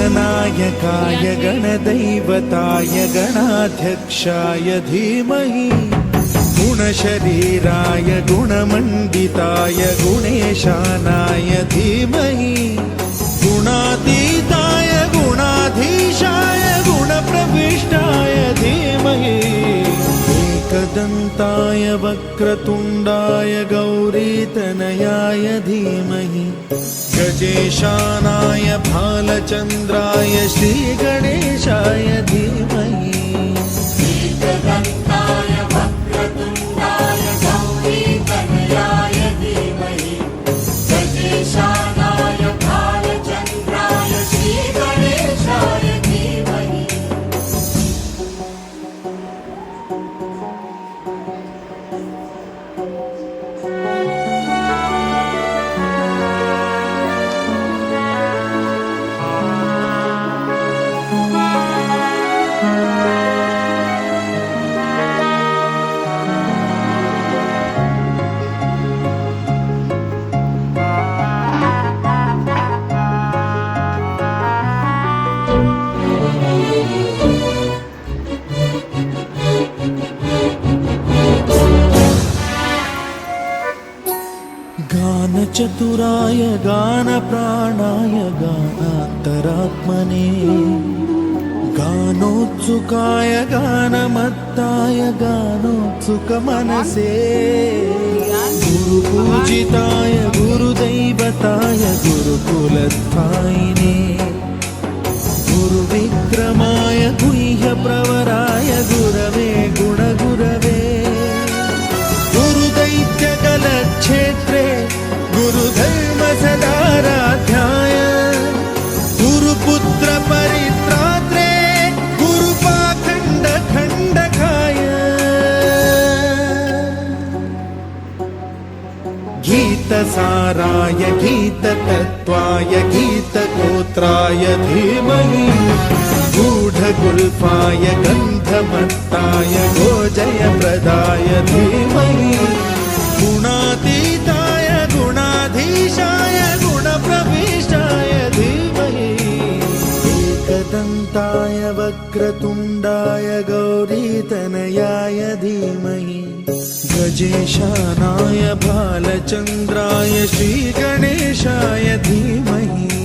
गणनायकाय गणदैवताय गणाध्यक्षाय धीमहि गुणशरीराय गुणमण्डिताय गुणेशानाय धीमहि गुणातीताय गुणाधीशाय गुणप्रविष्टाय धीमहि एकदन्ताय वक्रतुण्डाय गौरीतनयाय धीमहि गजेशानाय भालचन्द्राय श्रीगणेशाय धीमहि एकदन्ताय वक्रतुण्डाय गौरीतनयाय धीमहि गजेशानाय भालचन्द्राय श्रीगणेशाय धीमहि गानचतुराय गानप्राणाय गानान्तरात्मने गानोत्सुकाय गानमत्ताय गानोत्सुकमनसे गुरुपूजिताय गुरुदैवताय गुरुकुलस्थायिने गुरुविक्रमाय गुह्यप्रवराय गुरवे गुणगुरवे गुरुदैत्यकलक्षेत्रे गुरुधर्मसदाराध्याय गुरुपुत्रपरित्रात्रे गुरुपाखण्डखण्डकाय गीतसाराय गीततत्त्वाय गीतगोत्राय धीमहि गूढगुल्फाय गन्धमत्ताय गोजयप्रदाय धीमहि गुणातीताय गुणाधीशाय गुणप्रविष्टाय धीमहि एकदन्ताय वक्रतुण्डाय गौरीतनयाय धीमहि गजेशानाय भालचन्द्राय श्रीगणेशाय धीमहि